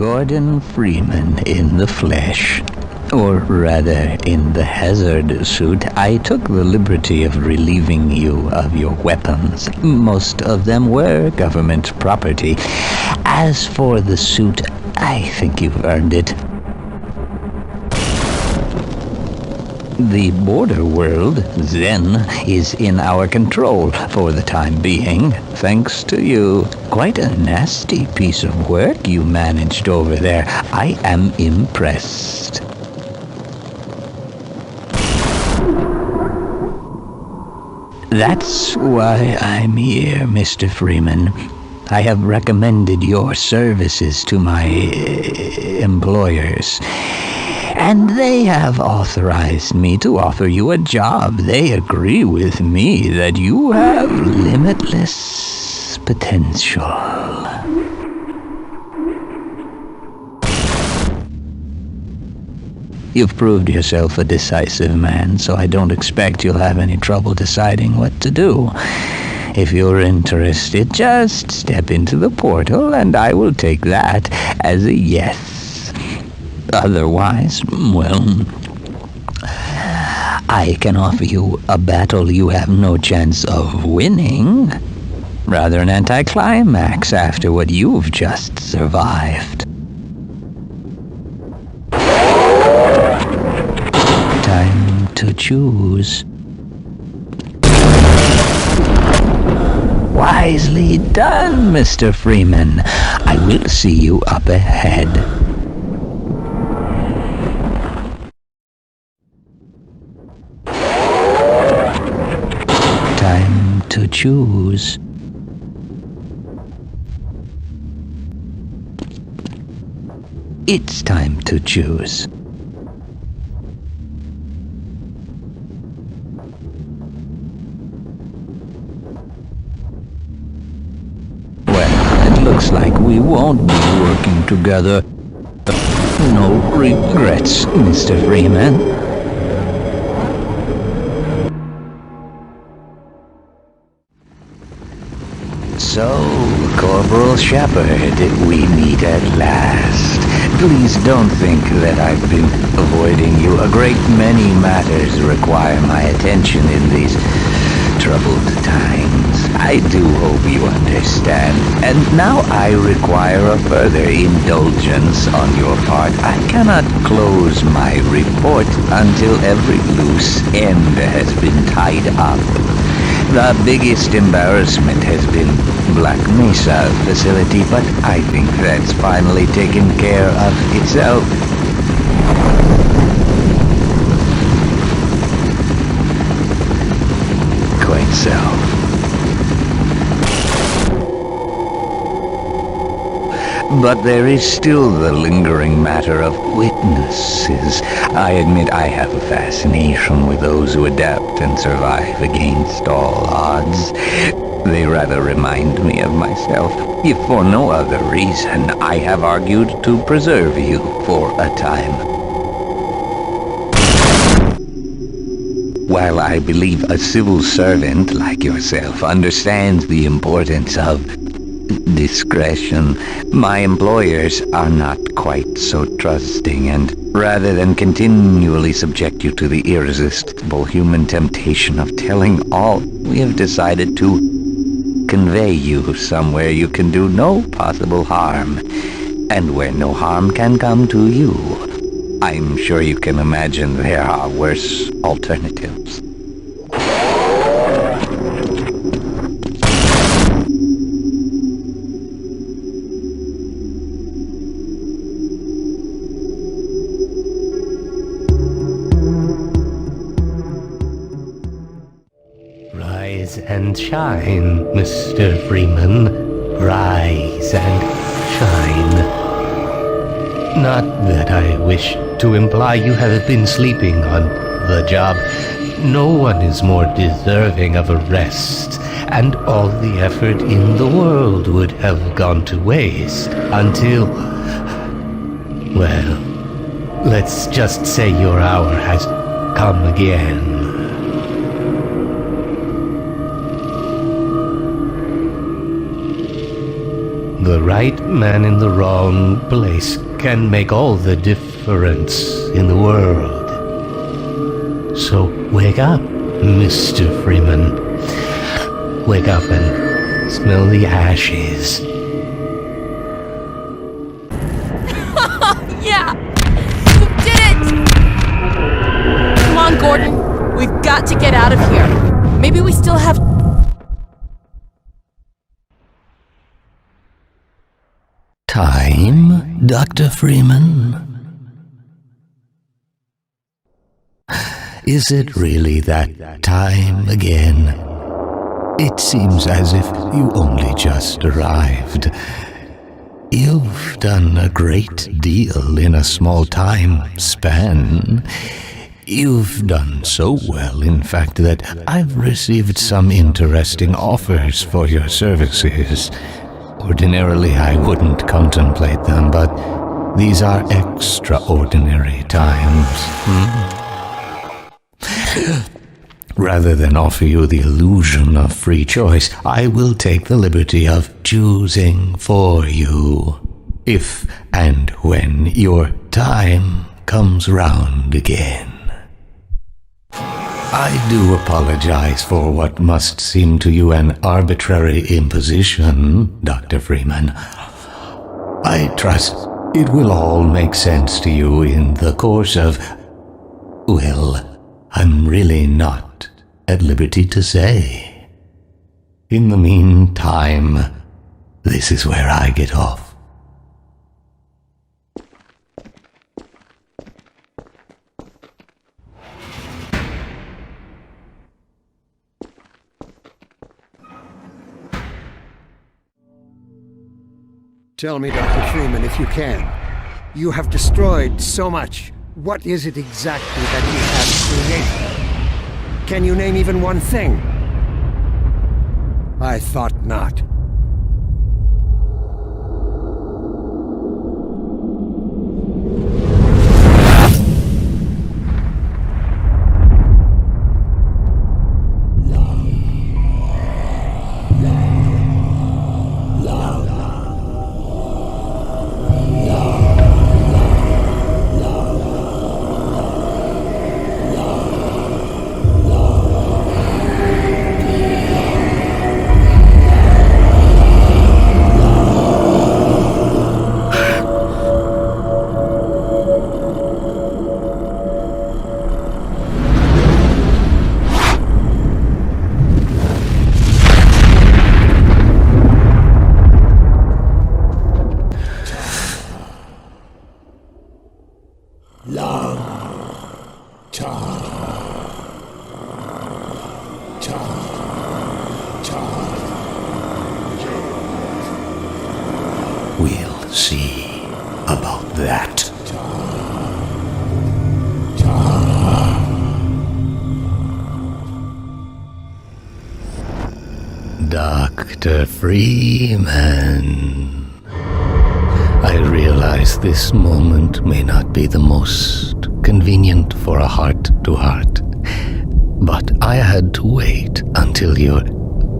Gordon Freeman in the flesh. Or rather, in the hazard suit. I took the liberty of relieving you of your weapons. Most of them were government property. As for the suit, I think you've earned it. The border world, Zen, is in our control for the time being, thanks to you. Quite a nasty piece of work you managed over there. I am impressed. That's why I'm here, Mr. Freeman. I have recommended your services to my employers, and they have authorized me to offer you a job. They agree with me that you have limitless potential. You've proved yourself a decisive man, so I don't expect you'll have any trouble deciding what to do. If you're interested, just step into the portal, and I will take that as a yes. Otherwise, well, I can offer you a battle you have no chance of winning. Rather an anticlimax after what you've just survived. Time to choose. Wisely done, Mr. Freeman. I will see you up ahead. Time to choose. It's time to choose. Looks like we won't be working together. No regrets, Mr. Freeman. So, Corporal Shepard, we meet at last. Please don't think that I've been avoiding you. A great many matters require my attention in these troubled times. I do hope you understand. And now I require a further indulgence on your part. I cannot close my report until every loose end has been tied up. The biggest embarrassment has been Black Mesa facility, but I think that's finally taken care of itself. Quite so. But there is still the lingering matter of witnesses. I admit I have a fascination with those who adapt and survive against all odds. They rather remind me of myself. If for no other reason, I have argued to preserve you for a time. While I believe a civil servant like yourself understands the importance of discretion, my employers are not quite so trusting, and rather than continually subject you to the irresistible human temptation of telling all, we have decided to convey you somewhere you can do no possible harm, and where no harm can come to you. I'm sure you can imagine there are worse alternatives. Rise and shine, Mr. Freeman. Rise and shine. Not that I wish to imply you have been sleeping on the job. No one is more deserving of a rest, and all the effort in the world would have gone to waste until... well, let's just say your hour has come again. the right man in the wrong place can make all the difference in the world. So wake up, Mr. Freeman. Wake up and smell the ashes. Yeah! You did it! Come on, Gordon. We've got to get out of here. Maybe we still have... Time, Dr. Freeman? Is it really that time again? It seems as if you only just arrived. You've done a great deal in a small time span. You've done so well, in fact, that I've received some interesting offers for your services. Ordinarily, I wouldn't contemplate them, but these are extraordinary times. Rather than offer you the illusion of free choice, I will take the liberty of choosing for you, if and when your time comes round again. I do apologize for what must seem to you an arbitrary imposition, Dr. Freeman. I trust it will all make sense to you in the course of... well, I'm really not at liberty to say. In the meantime, this is where I get off. Tell me, Dr. Freeman, if you can. You have destroyed so much. What is it exactly that you have created? Can you name even one thing? I thought not. We'll see about that. Dr. Freeman, I realize this moment may not be the most convenient for a heart-to-heart, but I had to wait until your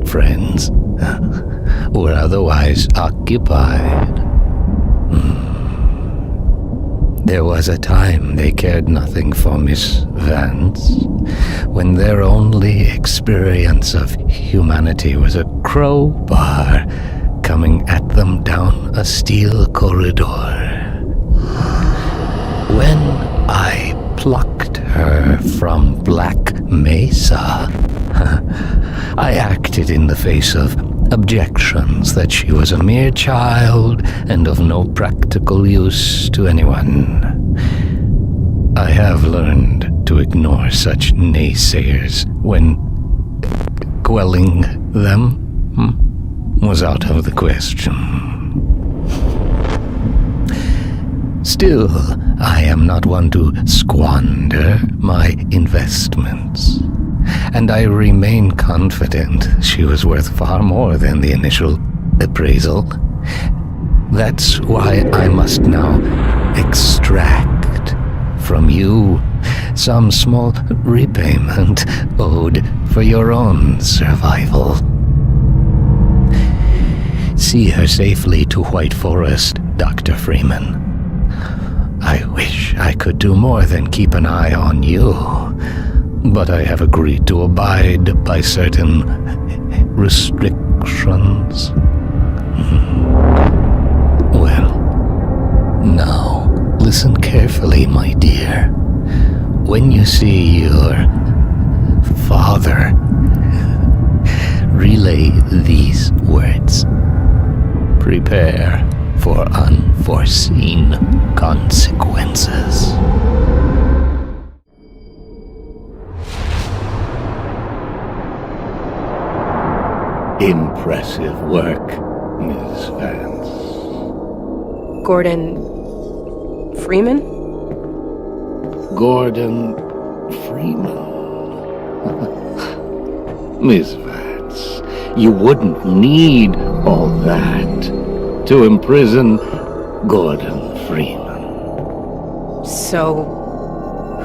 friends were otherwise occupied. There was a time they cared nothing for Miss Vance, when their only experience of humanity was a crowbar coming at them down a steel corridor. When I plucked her from Black Mesa, I acted in the face of objections that she was a mere child and of no practical use to anyone. I have learned to ignore such naysayers when quelling them was out of the question. Still, I am not one to squander my investments, and I remain confident she was worth far more than the initial appraisal. That's why I must now extract from you some small repayment owed for your own survival. See her safely to White Forest, Dr. Freeman. I wish I could do more than keep an eye on you, but I have agreed to abide by certain restrictions. Well, now listen carefully, my dear. When you see your father, relay these words. Prepare for unforeseen consequences. Impressive work, Ms. Vance. Gordon Freeman? Gordon Freeman. Ms. Vance, you wouldn't need all that to imprison Gordon Freeman. So,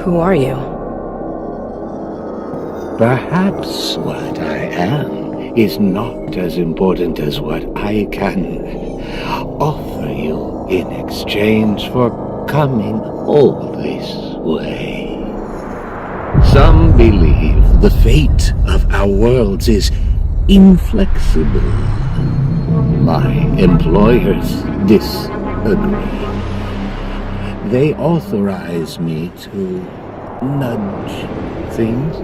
who are you? Perhaps what I am is not as important as what I can offer you in exchange for coming all this way. Some believe the fate of our worlds is inflexible. My employers disagree. They authorize me to nudge things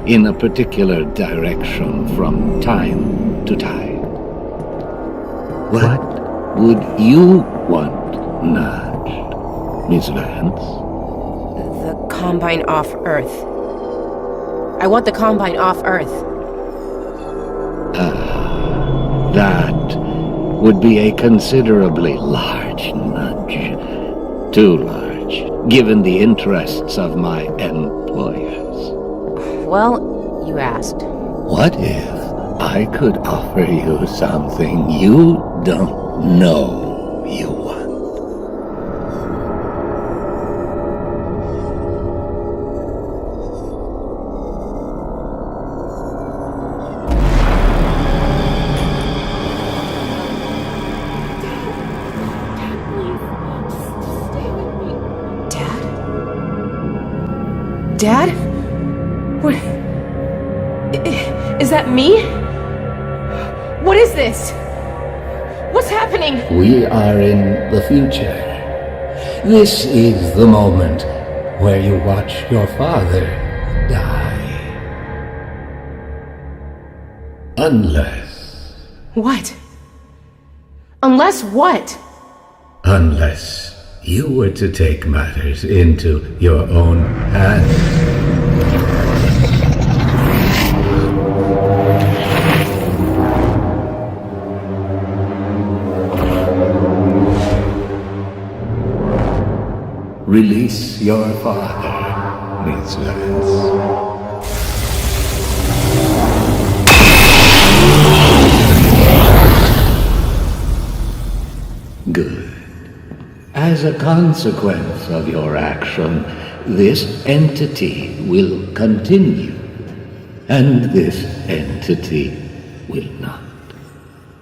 in a particular direction from time to time. What would you want nudged, Miss Vance? The Combine off Earth. I want the Combine off Earth. That would be a considerably large nudge. Too large, given the interests of my employers. Well, you asked. What if I could offer you something you don't know you want? Dad? What? Is that me? What is this? What's happening? We are in the future. This is the moment where you watch your father die. Unless... What? Unless what? Unless you were to take matters into your own hands. Release your father, Miss Vance. Good. As a consequence of your action, this entity will continue, and this entity will not.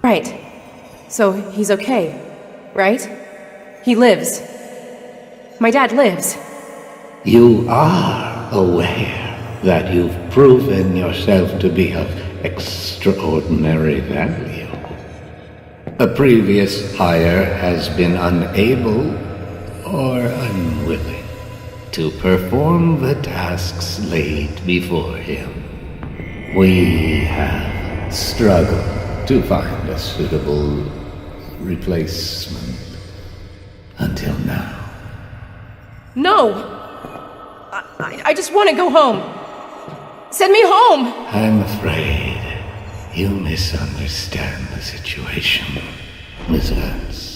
Right. So he's okay, right? He lives. My dad lives. You are aware that you've proven yourself to be of extraordinary value. A previous hire has been unable or unwilling to perform the tasks laid before him. We have struggled to find a suitable replacement until now. No! I just want to go home. Send me home! I'm afraid you misunderstand the situation, Miss Vance.